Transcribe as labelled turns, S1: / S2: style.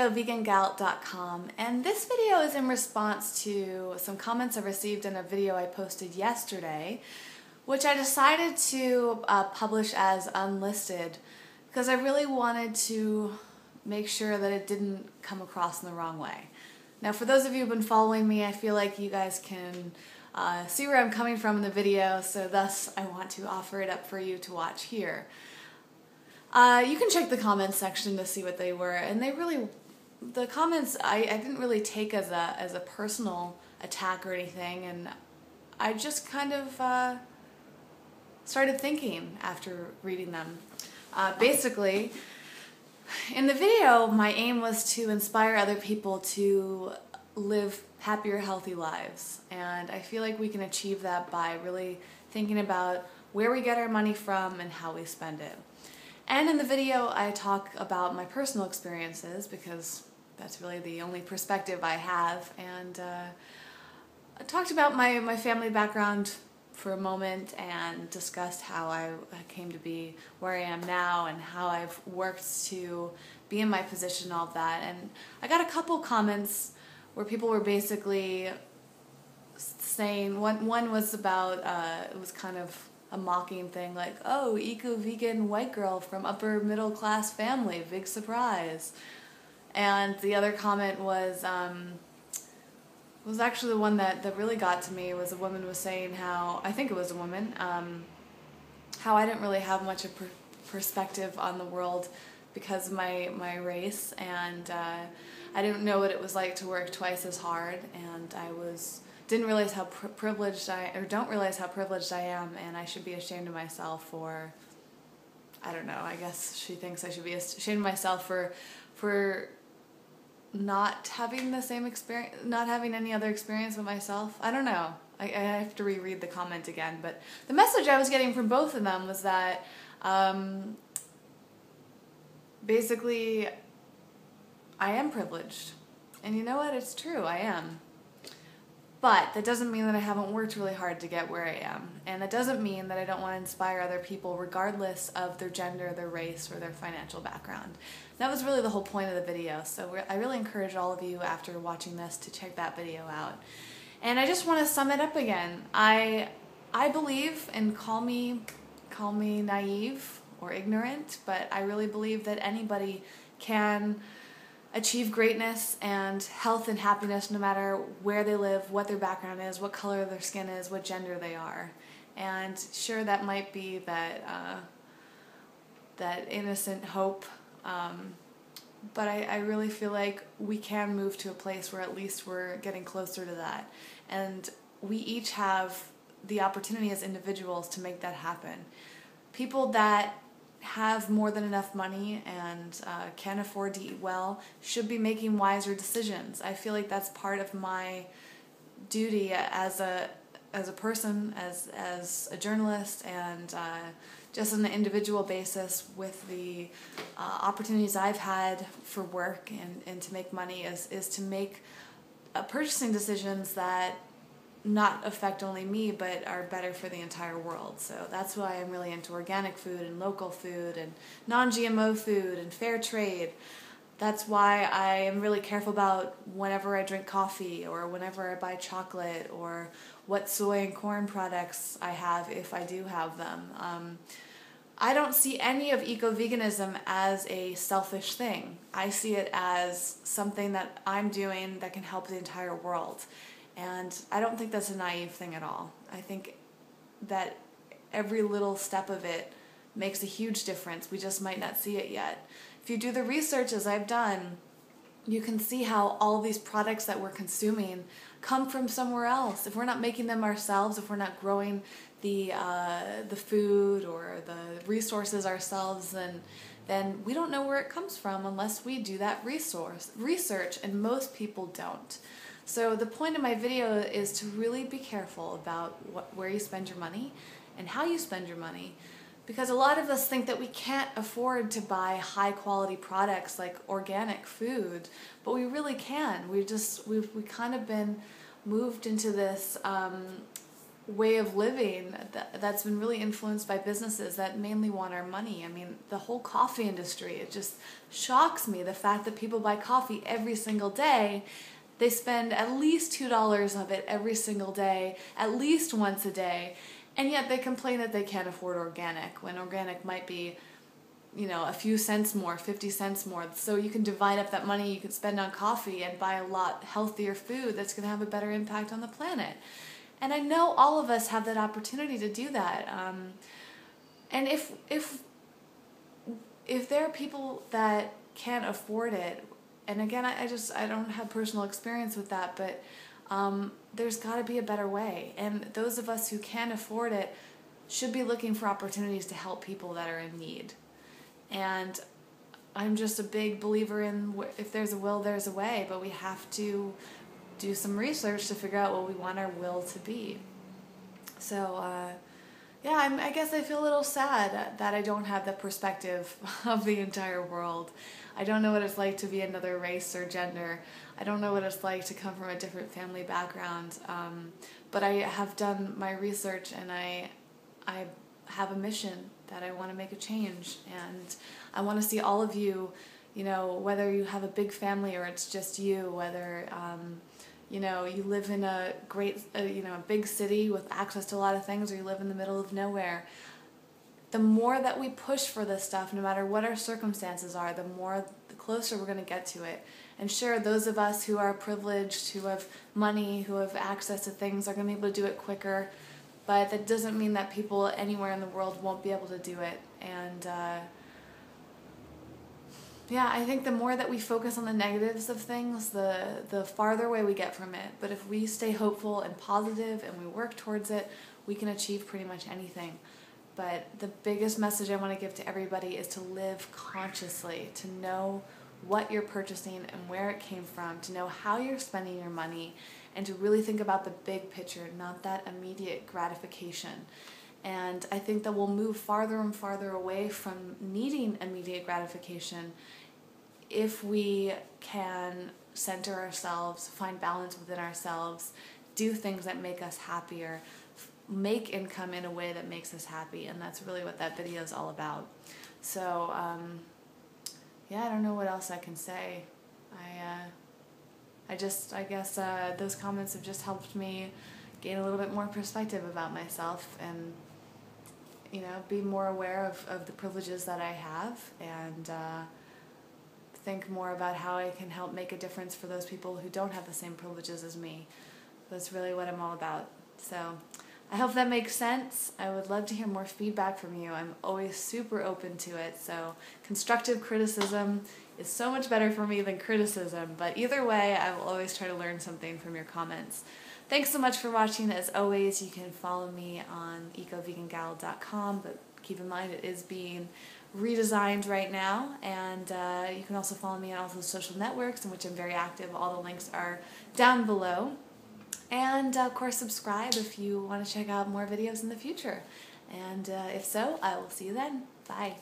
S1: EcoVeganGalt.com, and this video is in response to some comments I received in a video I posted yesterday, which I decided to publish as unlisted because I really wanted to make sure that it didn't come across in the wrong way. Now, for those of you who've been following me, I feel like you guys can see where I'm coming from in the video, so thus I want to offer it up for you to watch here. You can check the comments section to see what they were, and the comments I didn't really take as a personal attack or anything, and I just kind of started thinking after reading them. Basically, in the video, my aim was to inspire other people to live happier, healthy lives, and I feel like we can achieve that by really thinking about where we get our money from and how we spend it. And in the video, I talk about my personal experiences because that's really the only perspective I have, and I talked about my family background for a moment and discussed how I came to be where I am now and how I've worked to be in my position, all of that. And I got a couple comments where people were basically saying, one was about, it was kind of a mocking thing, like, oh, eco-vegan white girl from upper middle class family, big surprise. And the other comment was actually the one that really got to me. Was a woman was saying how, I think it was a woman, how I didn't really have much of perspective on the world because of my race, and I didn't know what it was like to work twice as hard, and didn't realize how privileged don't realize how privileged I am, and I should be ashamed of myself for, I don't know, I guess she thinks I should be ashamed of myself for not having the same experience, not having any other experience with myself. I don't know. I have to reread the comment again, but the message I was getting from both of them was that basically I am privileged. And you know what? It's true, I am. But that doesn't mean that I haven't worked really hard to get where I am. And that doesn't mean that I don't want to inspire other people regardless of their gender, their race, or their financial background. That was really the whole point of the video. So I really encourage all of you after watching this to check that video out. And I just want to sum it up again. I believe, and call me naive or ignorant, but I really believe that anybody can achieve greatness and health and happiness no matter where they live, what their background is, what color their skin is, what gender they are. And sure, that might be that innocent hope, but I really feel like we can move to a place where at least we're getting closer to that. And we each have the opportunity as individuals to make that happen. People that have more than enough money and can afford to eat well should be making wiser decisions. I feel like that's part of my duty as a person, as a journalist, and just on an individual basis with the opportunities I've had for work and to make money is to make purchasing decisions that not affect only me, but are better for the entire world. So that's why I'm really into organic food and local food and non-GMO food and fair trade. That's why I am really careful about whenever I drink coffee or whenever I buy chocolate or what soy and corn products I have, if I do have them. I don't see any of eco-veganism as a selfish thing. I see it as something that I'm doing that can help the entire world. And I don't think that's a naive thing at all. I think that every little step of it makes a huge difference. We just might not see it yet. If you do the research as I've done, you can see how all of these products that we're consuming come from somewhere else. If we're not making them ourselves, if we're not growing the food or the resources ourselves, then we don't know where it comes from unless we do that research, and most people don't. So the point of my video is to really be careful about where you spend your money and how you spend your money, because a lot of us think that we can't afford to buy high quality products like organic food, but we really can. We've kind of been moved into this way of living that's been really influenced by businesses that mainly want our money. I mean, the whole coffee industry, it just shocks me, the fact that people buy coffee every single day. They spend at least $2 of it every single day, at least once a day, and yet they complain that they can't afford organic, when organic might be, a few cents more, 50 cents more. So you can divide up that money you could spend on coffee and buy a lot healthier food that's going to have a better impact on the planet. And I know all of us have that opportunity to do that. And if there are people that can't afford it, and again, I don't have personal experience with that, but there's got to be a better way. And those of us who can afford it should be looking for opportunities to help people that are in need. And I'm just a big believer in if there's a will, there's a way, but we have to do some research to figure out what we want our will to be. So, I guess I feel a little sad that I don't have the perspective of the entire world. I don't know what it's like to be another race or gender. I don't know what it's like to come from a different family background. But I have done my research, and I have a mission that I want to make a change. And I want to see all of you, whether you have a big family or it's just you, whether you live in a great, a big city with access to a lot of things, or you live in the middle of nowhere. The more that we push for this stuff, no matter what our circumstances are, the closer we're going to get to it. And sure, those of us who are privileged, who have money, who have access to things, are going to be able to do it quicker. But that doesn't mean that people anywhere in the world won't be able to do it. And I think the more that we focus on the negatives of things, the farther away we get from it. But if we stay hopeful and positive and we work towards it, we can achieve pretty much anything. But the biggest message I want to give to everybody is to live consciously, to know what you're purchasing and where it came from, to know how you're spending your money, and to really think about the big picture, not that immediate gratification. And I think that we'll move farther and farther away from needing immediate gratification if we can center ourselves, find balance within ourselves, do things that make us happier, make income in a way that makes us happy. And that's really what that video is all about. So, I don't know what else I can say. I guess those comments have just helped me gain a little bit more perspective about myself and, be more aware of the privileges that I have, and think more about how I can help make a difference for those people who don't have the same privileges as me. That's really what I'm all about. So I hope that makes sense. I would love to hear more feedback from you. I'm always super open to it. So constructive criticism is so much better for me than criticism. But either way, I will always try to learn something from your comments. Thanks so much for watching. As always, you can follow me on ecovegangal.com, but keep in mind it is being redesigned right now. And you can also follow me on all those social networks in which I'm very active. All the links are down below. And of course, subscribe if you want to check out more videos in the future. And if so, I will see you then. Bye.